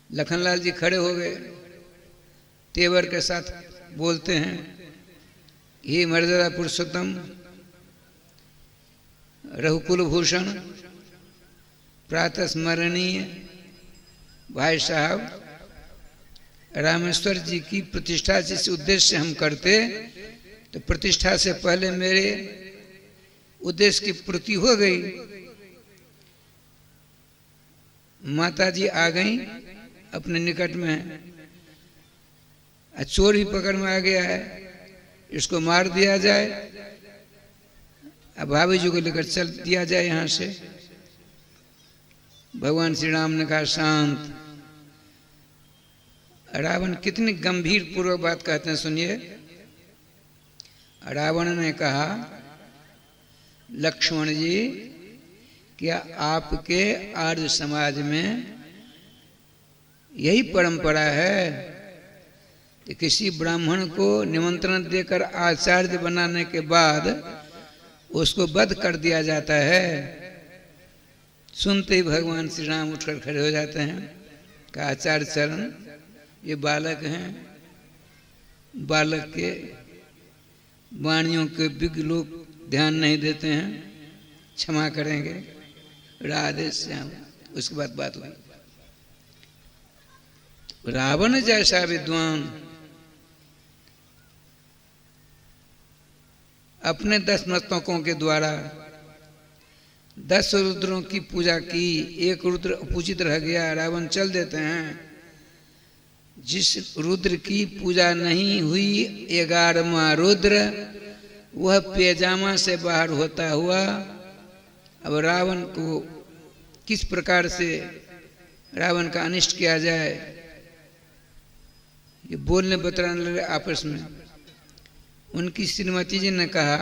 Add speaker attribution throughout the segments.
Speaker 1: लखनलाल जी खड़े हो गए, तेवर के साथ बोलते हैं, हे मर्यादा पुरुषोत्तम, रघुकुल भूषण, प्रातः स्मरणीय भाई साहब, रामेश्वर जी की प्रतिष्ठा जिस उद्देश्य से हम करते, तो प्रतिष्ठा से पहले मेरे उद्देश्य की पूर्ति हो गई। माता जी आ गई अपने निकट में, चोर ही पकड़ में आ गया है, इसको मार दिया जाए, अब भाभी जी को लेकर चल दिया जाए यहाँ से। भगवान श्री राम ने कहा शांत। रावण कितनी गंभीर पूर्वक बात कहते हैं, सुनिए। रावण ने कहा, लक्ष्मण जी, क्या आपके आर्य समाज में यही परंपरा है कि किसी ब्राह्मण को निमंत्रण देकर आचार्य बनाने के बाद उसको वध कर दिया जाता है? सुनते ही भगवान श्री राम उठकर खड़े हो जाते हैं, कहा आचार्य चरण, ये बालक हैं, बालक के वाणियों के विज्ञ लोग ध्यान नहीं देते हैं, क्षमा करेंगे, राधे श्याम। उसके बाद बात हुई। रावण जैसा विद्वान अपने 10 मस्तकों के द्वारा 10 रुद्रों की पूजा की, एक रुद्र अपूजित रह गया, रावण चल देते हैं। जिस रुद्र की पूजा नहीं हुई 11वां रुद्र, वह पैजामा से बाहर होता हुआ अब रावण को किस प्रकार से रावण का अनिष्ट किया जाए, ये बोलने बतलाने लगे आपस में। उनकी श्रीमती जी ने कहा,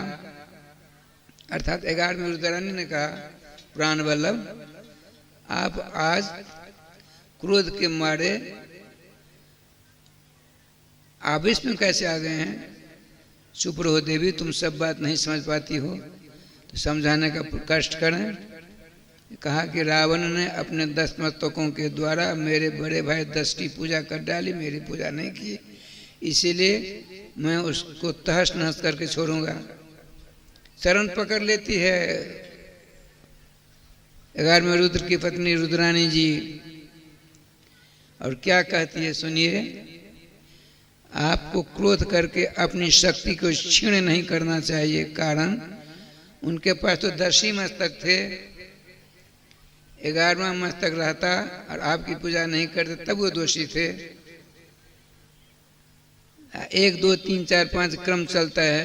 Speaker 1: अर्थात 11वें रुद्रानी ने कहा, प्राण वल्लभ, आप आज क्रोध के मारे आवेश में कैसे आ गए हैं? चुप रहो देवी, तुम सब बात नहीं समझ पाती हो, तो समझाने का कष्ट करें। कहा कि रावण ने अपने 10 मस्तकों के द्वारा मेरे बड़े भाई 10 की पूजा कर डाली, मेरी पूजा नहीं की, इसीलिए मैं उसको तहस नहस करके छोड़ूंगा। चरण पकड़ लेती है 11वें रुद्र की पत्नी रुद्रानी जी, और क्या कहती है सुनिए। आपको क्रोध करके अपनी शक्ति को क्षीण नहीं करना चाहिए, कारण उनके पास तो 10 ही मस्तक थे, 11वां मस्तक रहता और आपकी पूजा नहीं करते तब वो दोषी थे। 1 2 3 4 5 क्रम चलता है,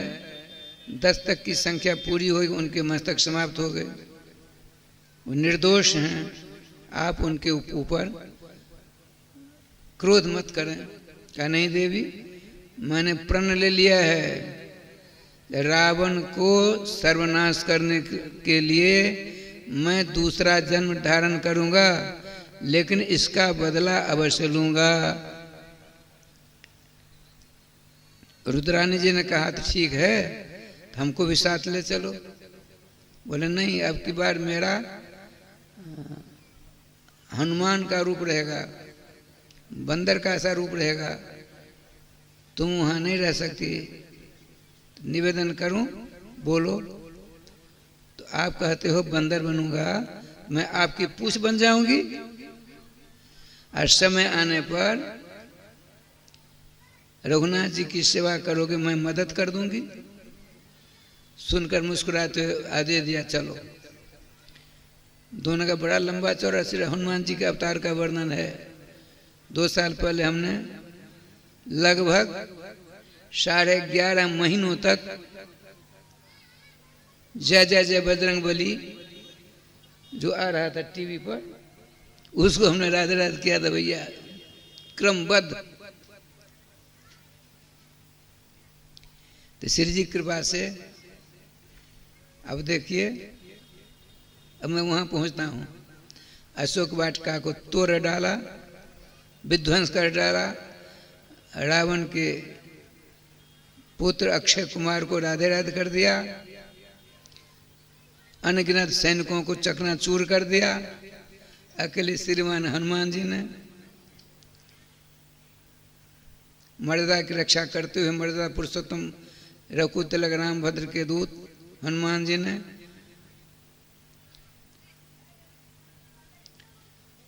Speaker 1: 10 तक की संख्या पूरी हुई, उनके मस्तक समाप्त हो गए, वो निर्दोष हैं। आप उनके ऊपर क्रोध मत करें। कहा नहीं देवी, मैंने प्रण ले लिया है, रावण को सर्वनाश करने के लिए मैं दूसरा जन्म धारण करूंगा, लेकिन इसका बदला अवश्य लूंगा। रुद्रानी जी ने कहा तो ठीक है, तो हमको भी साथ ले चलो। बोले नहीं, अब की बार मेरा हनुमान का रूप रहेगा, बंदर का ऐसा रूप रहेगा, तुम वहां नहीं रह सकती। निवेदन करूं, बोलो। तो आप कहते हो बंदर बनूंगा, मैं आपकी पूंछ बन जाऊंगी, और समय आने पर रघुनाथ जी की सेवा करोगे, मैं मदद कर दूंगी। सुनकर मुस्कुराते हुए आदेश दिया, चलो। दोनों का बड़ा लंबा चौड़ा श्री हनुमान जी के अवतार का वर्णन है। 2 साल पहले हमने लगभग 11.5 महीनों तक जय जय जय बजरंग बली जो आ रहा था टीवी पर, उसको हमने राधे राधे किया था भैया, क्रमबद्ध। तो श्री जी कृपा से अब देखिए, अब मैं वहां पहुंचता हूं। अशोक वाटिका को तोड़ डाला, विध्वंस कर डाला, रावण के पुत्र अक्षय कुमार को राधे राधे कर दिया, अनगिनत सैनिकों को चकनाचूर कर दिया, अकेले श्रीमान हनुमान जी ने। मर्यादा की रक्षा करते हुए मर्यादा पुरुषोत्तम रघुकुल तिलक रामभद्र के दूत हनुमान जी ने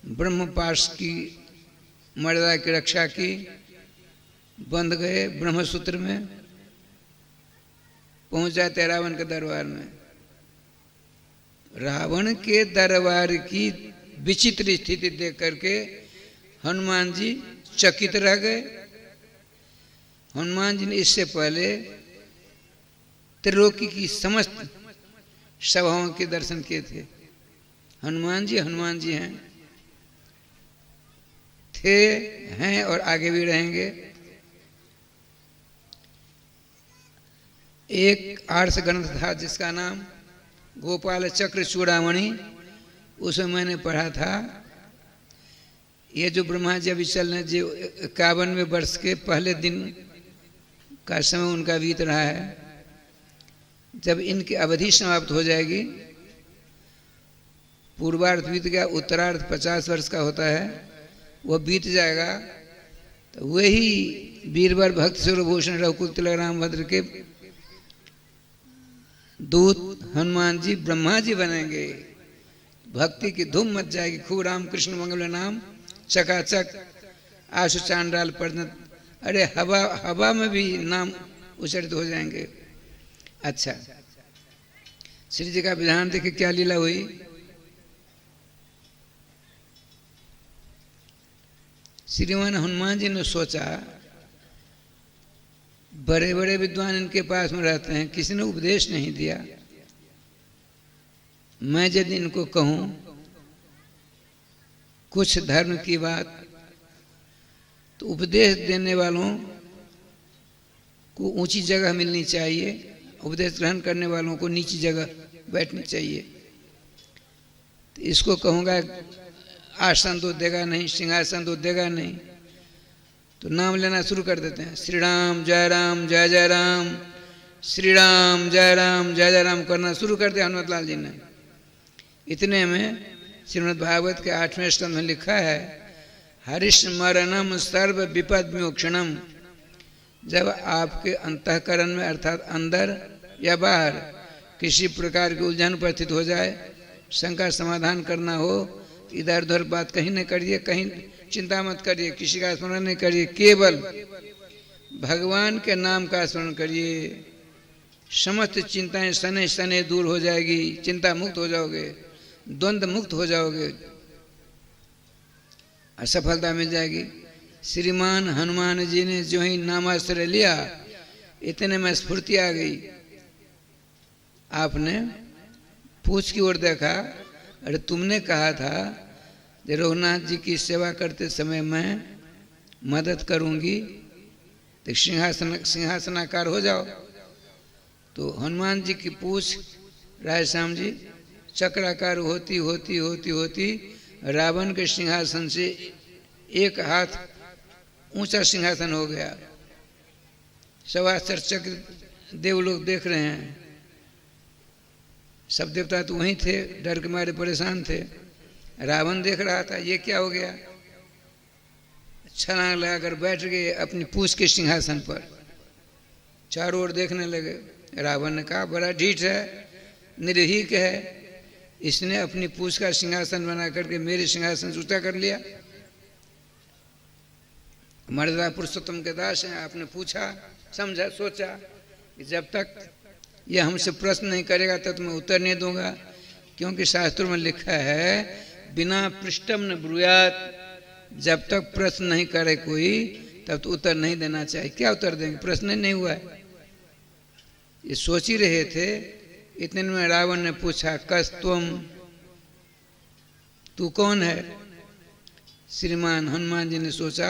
Speaker 1: ब्रह्मपाश की मर्यादा की रक्षा की, बंध गए ब्रह्मसूत्र में, पहुंच जाते रावण के दरबार में। रावण के दरबार की विचित्र स्थिति देख करके हनुमान जी चकित रह गए। हनुमान जी ने इससे पहले त्रिलोकी की समस्त सभाओं के दर्शन किए थे। हनुमान जी हैं, थे, हैं और आगे भी रहेंगे। एक आर्ष ग्रंथ था जिसका नाम गोपाल चक्र चूड़ामणि, उसमें मैंने पढ़ा था ये जो ब्रह्मा जी अभी चल रहे, जो 51वें वर्ष के पहले दिन का समय उनका बीत रहा है। जब इनकी अवधि समाप्त हो जाएगी, पूर्वार्ध बीत गया, उत्तरार्ध 50 वर्ष का होता है, वो बीत जाएगा, तो वही वीरवर भक्त सूर्यभूषण रघुकुल तिलक रामभद्र के दूत हनुमान जी ब्रह्मा जी बनेंगे। भक्ति की धूम मच जाएगी, खूब राम कृष्ण मंगल नाम चकाचक, आशु चांडाल पर्णत, अरे हवा में भी नाम उच्चारित हो जाएंगे। अच्छा, श्री जी का विधान देखिए क्या लीला हुई। श्रीमान हनुमान जी ने सोचा, बड़े बड़े विद्वान इनके पास में रहते हैं, किसी ने उपदेश नहीं दिया, मैं यदि इनको कहूं कुछ धर्म की बात, तो उपदेश देने वालों को ऊंची जगह मिलनी चाहिए, उपदेश ग्रहण करने वालों को नीची जगह बैठनी चाहिए। तो इसको कहूँगा आसन तो देगा नहीं, सिंहासन तो देगा नहीं, तो नाम लेना शुरू कर देते हैं। श्री राम जय राम जय जय राम, श्री राम जय राम जय जय राम करना शुरू कर दिया हनुमत लाल जी ने। इतने में श्रीमद् भागवत के 8वें स्कंध में लिखा है, हरिस्मरणम सर्व विपद मोक्षणम। जब आपके अंतःकरण में अर्थात अंदर या बाहर किसी प्रकार की उलझन उपस्थित हो जाए, शंका समाधान करना हो, इधर उधर बात कहीं नहीं करिए, कहीं चिंता मत करिए, किसी का स्मरण नहीं करिए, केवल भगवान के नाम का स्मरण करिए। समस्त चिंताएं सने सने दूर हो जाएगी, चिंता मुक्त हो जाओगे, द्वंद्व मुक्त हो जाओगे, असफलता मिल जाएगी। श्रीमान हनुमान जी ने जो ही नामाश्रय लिया, इतने में स्फूर्ति आ गई। आपने पूछ की ओर देखा, अरे तुमने कहा था कि रघुनाथ जी की सेवा करते समय मैं मदद करूंगी, तो सिंहासनाकार हो जाओ। तो हनुमान जी की पूछ रायश्याम जी चक्राकार होती होती होती होती रावण के सिंहासन से एक हाथ ऊंचा सिंहासन हो गया। सवासर चक्र देवलोग देख रहे हैं, सब देवता तो वहीं थे, डर के मारे परेशान थे। रावण देख रहा था ये क्या हो गया, छलांग लगाकर बैठ गए अपनी पूछ के सिंहासन पर, चारों ओर देखने लगे। रावण ने कहा बड़ा ढीठ है, निर्भीक है, इसने अपनी पूछ का सिंहासन बना करके मेरे सिंहासन से ऊंचा कर लिया। मर्यादा पुरुषोत्तम के दास हैं, आपने पूछा, समझा, सोचा कि जब तक ये हमसे प्रश्न नहीं करेगा तब तो मैं उत्तर नहीं दूंगा, क्योंकि शास्त्रों में लिखा है बिना पृष्ठम न ब्रूयात, जब तक प्रश्न नहीं करे कोई तब तो उत्तर नहीं देना चाहिए। क्या उत्तर देंगे, प्रश्न नहीं हुआ है। ये सोच ही रहे थे, इतने में रावण ने पूछा कस तुम, तू कौन है। श्रीमान हनुमान जी ने सोचा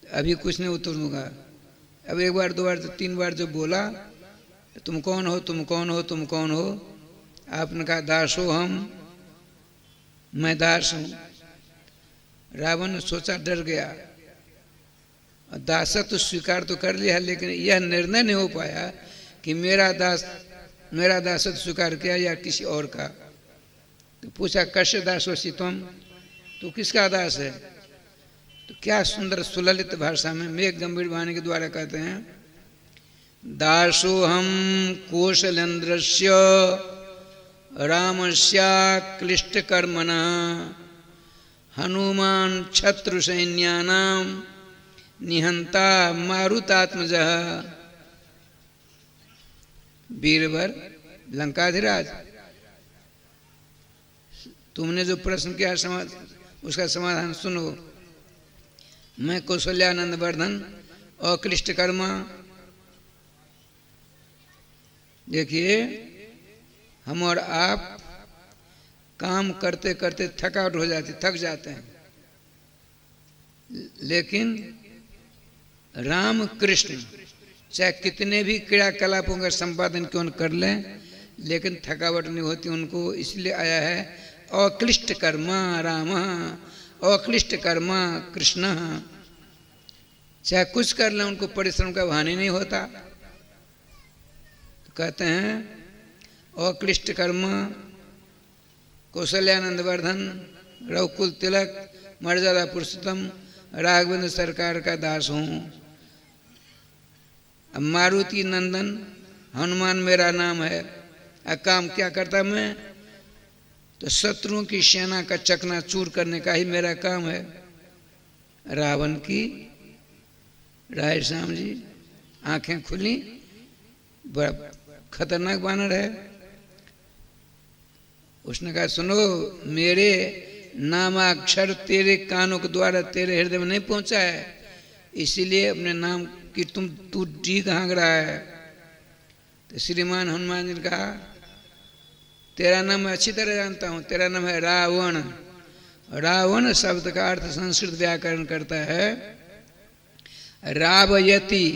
Speaker 1: अभी कुछ नहीं उत्तर दूंगा। अब एक बार दो बार तो तीन बार जो बोला, तुम कौन हो, तुम कौन हो, तुम कौन हो। आपने कहा दास हो हम, मैं दास हूं। रावण ने सोचा, डर गया, दासत्व स्वीकार तो कर लिया, लेकिन यह निर्णय नहीं हो पाया कि मेरा दासत्व स्वीकार किया या किसी और का। तो पूछा कश्य दास हो तुम, तू किसका दास है। तो क्या सुंदर सुललित भाषा में मेघ गंभीर वाणी के द्वारा कहते हैं, दासोहम कौशलेन्द्रस्य रामस्या क्लिष्ट कर्मणा हनुमान छत्रु सैन्यानाम निहंता मारुतात्मजः। बीरबल लंकाधिराज, तुमने जो प्रश्न किया उसका समाधान सुनो। मैं कौशल्यानंद वर्धन अक्लिष्ट कर्मा, देखिए हम और आप काम करते करते थकावट हो जाती, थक जाते हैं, लेकिन राम कृष्ण चाहे कितने भी क्रियाकलापों का संपादन क्यों कर लें, लेकिन थकावट नहीं होती उनको। इसलिए आया है अक्लिष्ट कर्मा राम, अक्लिष्ट कर्मा कृष्ण। चाहे कुछ कर लें उनको परिश्रम का भानी नहीं होता। तो कहते हैं अक्लिष्ट कर्मा, कौशल्यानंद वर्धन, रघुकुल तिलक, मर्यादा पुरुषोत्तम, राघवेंद्र सरकार का दास हूँ। अब मारुति नंदन हनुमान मेरा नाम है। अब काम क्या करता मैं, तो शत्रुओं की सेना का चकनाचूर करने का ही मेरा काम है। रावण की राय श्याम जी आंखें खुली, बड़ा खतरनाक बानर है। उसने कहा सुनो, मेरे नामाक्षर तेरे कानों के द्वारा तेरे हृदय में नहीं पहुंचा है, इसीलिए अपने नाम की तू डी हाँक रहा है। तो श्रीमान हनुमान जी ने कहा तेरा नाम मैं अच्छी तरह जानता हूं, तेरा नाम है रावण। रावण शब्द का अर्थ संस्कृत व्याकरण करता है रावयति,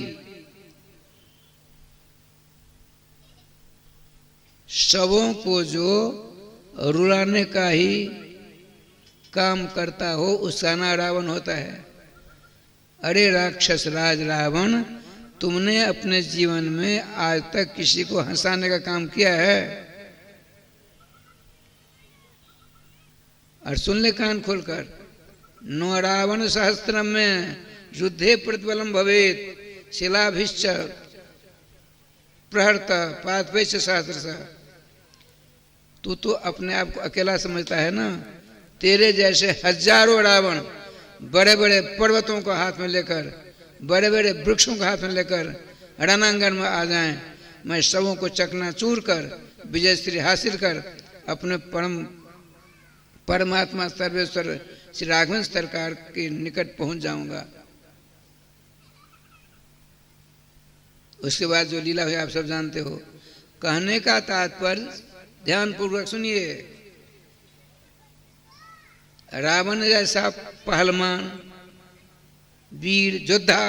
Speaker 1: शवों को जो रुलाने का ही काम करता हो उसका नाम रावण होता है। अरे राक्षस राज रावण, तुमने अपने जीवन में आज तक किसी को हंसाने का काम किया है? और सुन ले कान खोलकर, नो रावण सहस्त्रम में युद्धे प्रतिबलम भवेत शिलाभिश्च प्रहर्त पादपैश्च सहस्रश। तू तो अपने आप को अकेला समझता है ना। तेरे जैसे हजारों रावण बड़े बड़े पर्वतों को हाथ में लेकर, बड़े बड़े वृक्षों को हाथ में लेकर रणांगन में आ जाएं, मैं सबों को चकनाचूर कर विजय श्री हासिल कर अपने परमात्मा सर्वेश्वर श्री राघवेंद्र सरकार के निकट पहुंच जाऊंगा। उसके बाद जो लीला हुई आप सब जानते हो। कहने का तात्पर्य ध्यान पूर्वक सुनिए। रावण जैसा पहलवान वीर योद्धा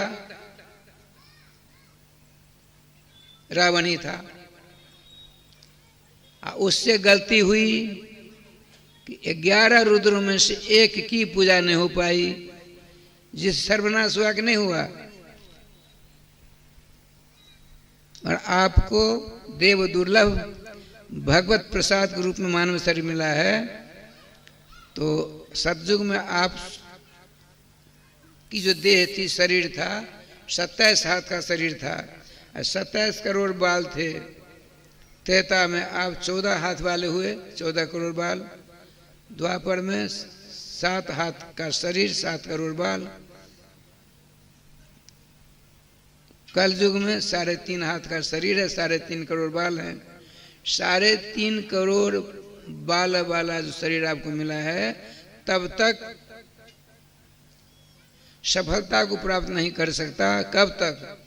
Speaker 1: रावण ही था। उससे गलती हुई कि 11 रुद्रों में से एक की पूजा नहीं हो पाई, जिस सर्वनाश हुआ कि नहीं हुआ। और आपको देव दुर्लभ भगवत प्रसाद के रूप में मानव शरीर मिला है। तो सतयुग में आप की जो देह थी, शरीर था, 27 हाथ का शरीर था, 27 करोड़ बाल थे। त्रेता में आप 14 हाथ वाले हुए, 14 करोड़ बाल। द्वापर में 7 हाथ का शरीर, 7 करोड़ बाल। कल युग में 3.5 हाथ का शरीर है, 3.5 करोड़ बाल हैं। 3.5 करोड़ बाल वाला जो शरीर आपको मिला है, तब तक सफलता को प्राप्त नहीं कर सकता। कब तक?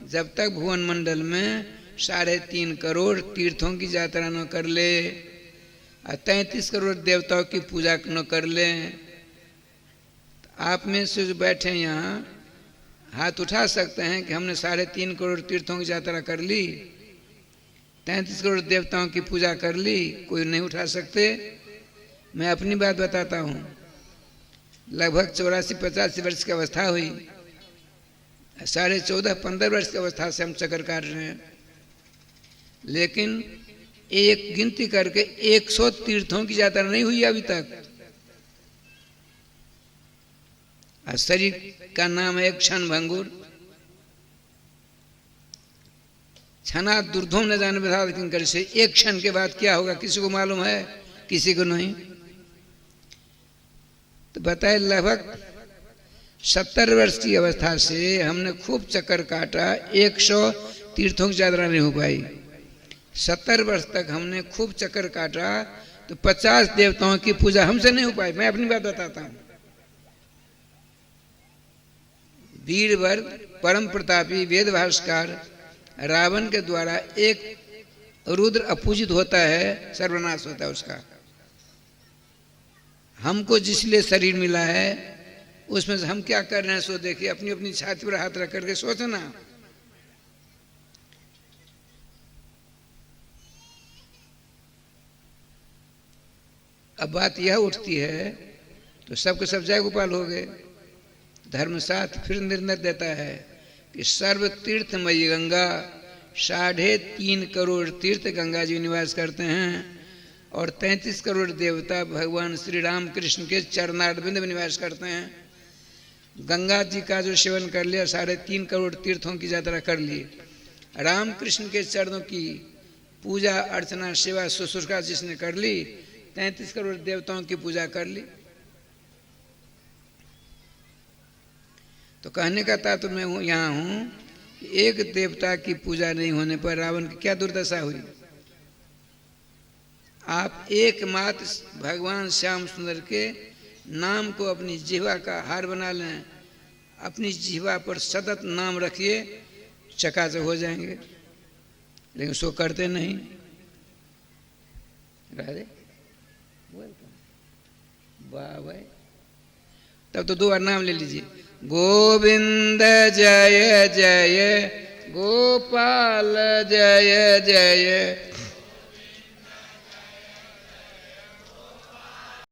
Speaker 1: जब तक भुवन मंडल में 3.5 करोड़ तीर्थों की यात्रा न कर ले, 33 करोड़ देवताओं की पूजा न कर ले। आप में से जो बैठे यहाँ हाथ उठा सकते हैं कि हमने 3.5 करोड़ तीर्थों की यात्रा कर ली, 33 करोड़ देवताओं की पूजा कर ली। कोई नहीं उठा सकते। मैं अपनी बात बताता हूँ। लगभग 84-85 वर्ष की अवस्था हुई, 14.5-15 वर्ष की अवस्था से हम चक्कर काट रहे हैं, लेकिन एक गिनती करके 100 तीर्थों की यात्रा नहीं हुई अभी तक। और शरीर का नाम है क्षण भंगुर। क्षणा दुर्धम न जाने बता किंकर से, एक क्षण के बाद क्या होगा किसी को मालूम है? किसी को नहीं। तो बताए लगभग 70 वर्ष की अवस्था से हमने खूब चक्कर काटा, 100 तीर्थों की यात्रा नहीं हो पाई। 70 वर्ष तक हमने खूब चक्कर काटा, तो 50 देवताओं की पूजा हमसे नहीं हो पाई। मैं अपनी बात बताता हूं। वीरवर परम प्रतापी वेद भास्कर रावण के द्वारा एक रुद्र अपूजित होता है, सर्वनाश होता है उसका। हमको जिसलिए शरीर मिला है उसमें से हम क्या कर रहे हैं सो देखिए, अपनी अपनी छाती पर हाथ रख करके सोचना। अब बात यह उठती है, तो सबके सब जय गोपाल हो गए। धर्मशास्त्र फिर निर्णय देता है कि सर्व तीर्थमयी गंगा, 3.5 करोड़ तीर्थ गंगा जी निवास करते हैं, और 33 करोड़ देवता भगवान श्री राम कृष्ण के चरणारविंद में निवास करते हैं। गंगा जी का जो सेवन कर लिया, 3.5 करोड़ तीर्थों की यात्रा कर ली, राम कृष्ण के चरणों की पूजा अर्चना सेवा शुश्रूषा जिसने कर ली, 33 करोड़ देवताओं की पूजा कर ली। तो कहने का तात्पर्य मैं यहाँ हूँ कि एक देवता की पूजा नहीं होने पर रावण की क्या दुर्दशा हुई। आप एकमात्र भगवान श्याम सुंदर के नाम को अपनी जिह्वा का हार बना लें, अपनी जिह्वा पर सतत नाम रखिए, चकाचक हो जाएंगे। लेकिन सो करते नहीं। राधे वाह भाई, तब तो 2 बार नाम ले लीजिए। गोविंद जय जय, गोपाल जय जय,